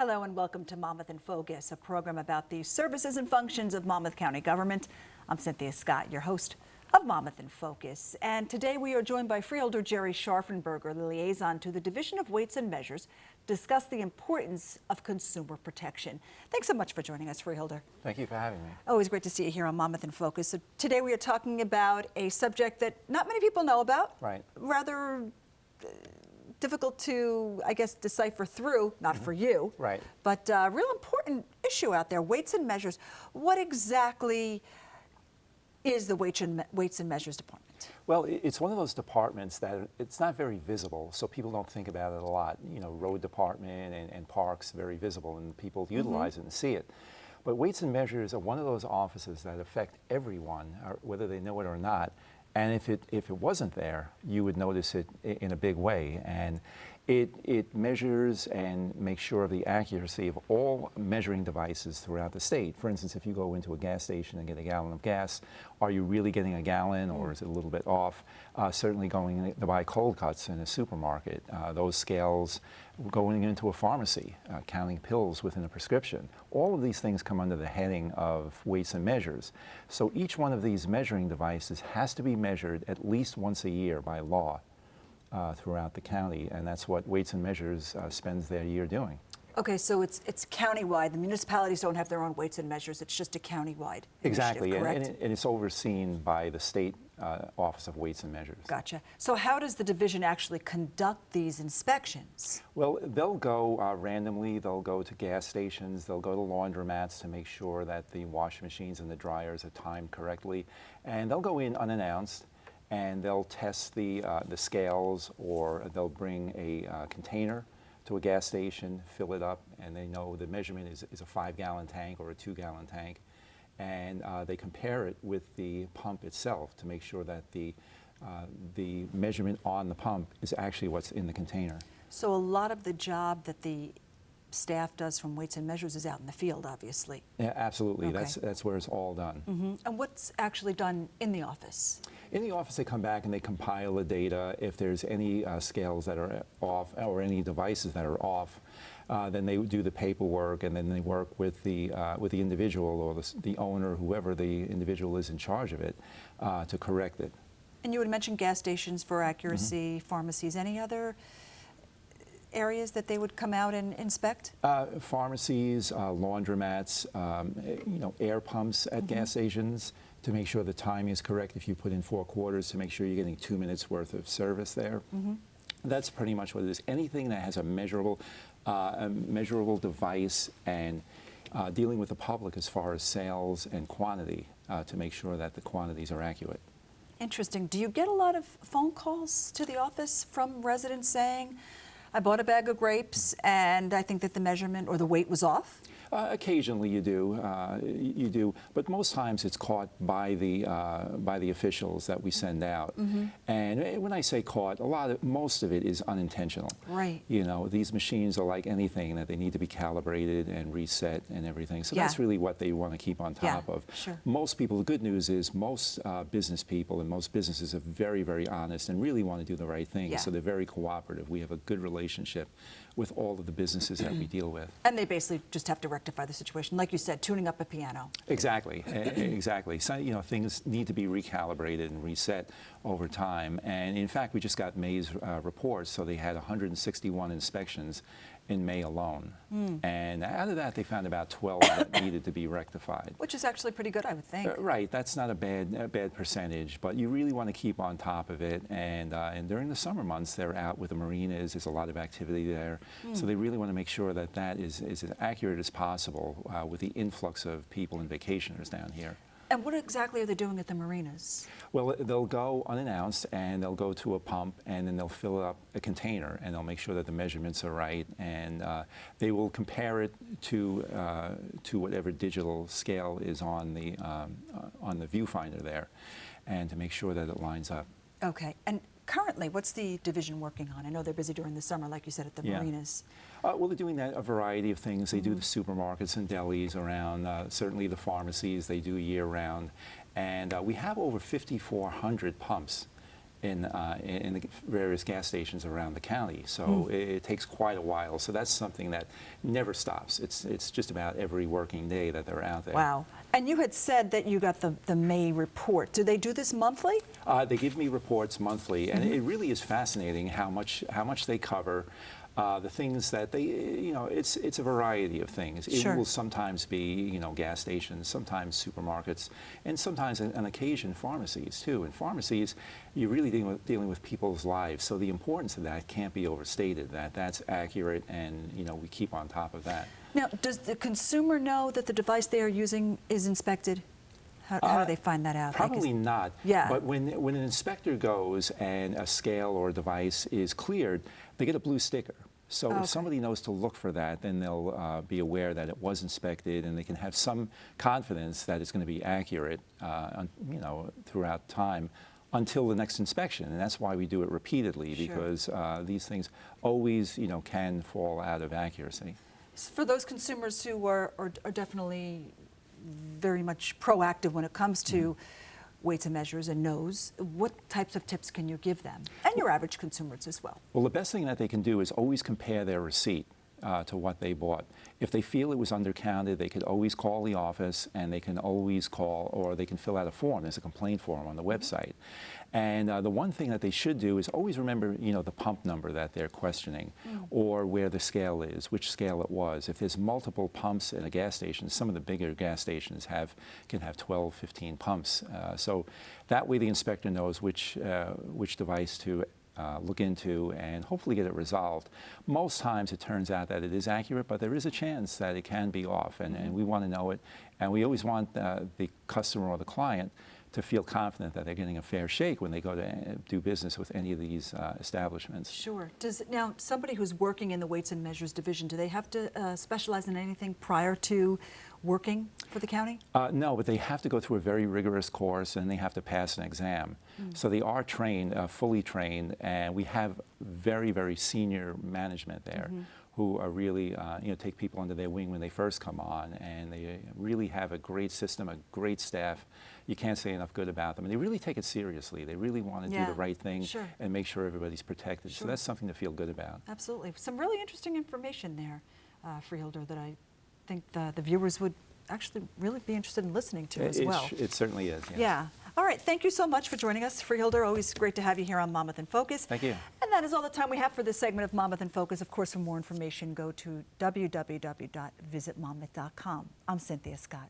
Hello and welcome to Monmouth in Focus, a program about the services and functions of Monmouth County government. I'm Cynthia Scott, your host of Monmouth in Focus. And today we are joined by Freeholder Jerry Scharfenberger, the liaison to the Division of Weights and Measures, to discuss the importance of consumer protection. Thanks so much for joining us, Freeholder. Thank you for having me. Always great to see you here on Monmouth in Focus. So today we are talking about a subject that not many people know about. Right. Rather difficult to, I guess, decipher through, not for you. Right. But a real important issue out there, weights and measures. What exactly is the Weights and Measures Department? Well, it's one of those departments that it's not very visible, so people don't think about it a lot. You know, road department and parks, very visible, and people utilize it and see it. But Weights and Measures are one of those offices that affect everyone, whether they know it or not. And if it wasn't there, you would notice it in a big way. And it measures and makes sure of the accuracy of all measuring devices throughout the state. For instance, if you go into a gas station and get a gallon of gas, are you really getting a gallon, or is it a little bit off? Certainly going to buy cold cuts in a supermarket, those scales. Going into a pharmacy, counting pills within a prescription. All of these things come under the heading of weights and measures. So each one of these measuring devices has to be measured at least once a year by law throughout the county, and that's what Weights and Measures spends their year doing. Okay, so it's countywide. The municipalities don't have their own weights and measures. It's just a countywide Exactly, initiative, correct? and it's overseen by the state Office of Weights and Measures. Gotcha. So how does the division actually conduct these inspections? Well, they'll go randomly. They'll go to gas stations. They'll go to laundromats to make sure that the washing machines and the dryers are timed correctly. And they'll go in unannounced, and they'll test the scales, or they'll bring a container to a gas station, fill it up, and they know the measurement is a 5-gallon tank or a 2-gallon tank. And they compare it with the pump itself to make sure that the measurement on the pump is actually what's in the container. So a lot of the job that the staff does from Weights and Measures is out in the field, obviously. Yeah, absolutely. Okay. That's where it's all done. And what's actually done in the office? In the office, they come back and they compile the data. If there's any scales that are off or any devices that are off, then they do the paperwork, and then they work with the individual or the owner, whoever the individual is in charge of it, to correct it. And you had mentioned gas stations for accuracy, pharmacies. Any other areas that they would come out and inspect? Pharmacies, laundromats, air pumps at gas stations to make sure the timing is correct. If you put in 4 quarters, to make sure you're getting 2 minutes worth of service there. That's pretty much what it is. Anything that has a measurable device and dealing with the public as far as sales and quantity to make sure that the quantities are accurate. Interesting. Do you get a lot of phone calls to the office from residents saying, I bought a bag of grapes and I think that the measurement or the weight was off? Occasionally you do, but most times it's caught by the officials that we send out. And when I say caught, most of it is unintentional. Right. You know, these machines are like anything, that they need to be calibrated and reset and everything. So that's really what they want to keep on top of. Sure. Most people, the good news is most business people and most businesses are very, very honest and really want to do the right thing. So they're very cooperative. We have a good relationship with all of the businesses that we deal with. And they basically just have to rectify the situation, like you said, tuning up a piano. Exactly, exactly. So, things need to be recalibrated and reset over time. And in fact, we just got May's reports, so they had 161 inspections in May alone. And out of that, they found about 12 that needed to be rectified. Which is actually pretty good, I would think. Right, that's not a bad percentage, but you really want to keep on top of it. And during the summer months, they're out with the marinas. There's a lot of activity there. So they really want to make sure that that is as accurate as possible with the influx of people and vacationers down here. And what exactly are they doing at the marinas? Well, they'll go unannounced, and they'll go to a pump, and then they'll fill up a container, and they'll make sure that the measurements are right, and they will compare it to whatever digital scale is on the viewfinder there, and to make sure that it lines up. Okay. And currently, what's the division working on? I know they're busy during the summer, like you said, at the marinas. Well, they're doing a variety of things. They do the supermarkets and delis around, certainly the pharmacies they do year-round. And we have over 5,400 pumps in the various gas stations around the county. So it takes quite a while. So that's something that never stops. It's just about every working day that they're out there. Wow. And you had said that you got the May report. Do they do this monthly? They give me reports monthly, and it really is fascinating how much they cover. The things that they, it's a variety of things. It Sure. will sometimes be, gas stations, sometimes supermarkets, and sometimes, on occasion, pharmacies too. And pharmacies, you're really dealing with people's lives. So the importance of that can't be overstated. That's accurate, and we keep on top of that. Now, does the consumer know that the device they are using is inspected? How do they find that out? Probably not. Yeah. But when an inspector goes and a scale or a device is cleared, they get a blue sticker. So Okay. if somebody knows to look for that, then they'll be aware that it was inspected, and they can have some confidence that it's going to be accurate, throughout time until the next inspection. And that's why we do it repeatedly, Sure. because these things always, can fall out of accuracy. For those consumers who are definitely very much proactive when it comes to weights and measures and knows, what types of tips can you give them, and your average consumers as well? Well, the best thing that they can do is always compare their receipt to what they bought. If they feel it was undercounted, they could always call the office, and they can always call, or they can fill out a form. There's a complaint form on the website. And the one thing that they should do is always remember, the pump number that they're questioning, or where the scale is, which scale it was. If there's multiple pumps in a gas station, some of the bigger gas stations can have 12, 15 pumps. So that way the inspector knows which device to look into and hopefully get it resolved. Most times it turns out that it is accurate, but there is a chance that it can be off, and we want to know it. And we always want the customer or the client to feel confident that they're getting a fair shake when they go to do business with any of these establishments. Sure. Now, somebody who's working in the weights and measures division, do they have to specialize in anything prior to working for the county? No, but they have to go through a very rigorous course, and they have to pass an exam. So they are trained, fully trained, and we have very, very senior management there who are really, take people under their wing when they first come on, and they really have a great system, a great staff. You can't say enough good about them. And they really take it seriously. They really want to do the right thing and make sure everybody's protected. So that's something to feel good about. Absolutely. Some really interesting information there, Freeholder, that I think the viewers would actually really be interested in listening to as well. It certainly is. Yes. Yeah. All right. Thank you so much for joining us, Freeholder. Always great to have you here on Monmouth in Focus. Thank you. And that is all the time we have for this segment of Monmouth in Focus. Of course, for more information, go to www.visitmonmouth.com. I'm Cynthia Scott.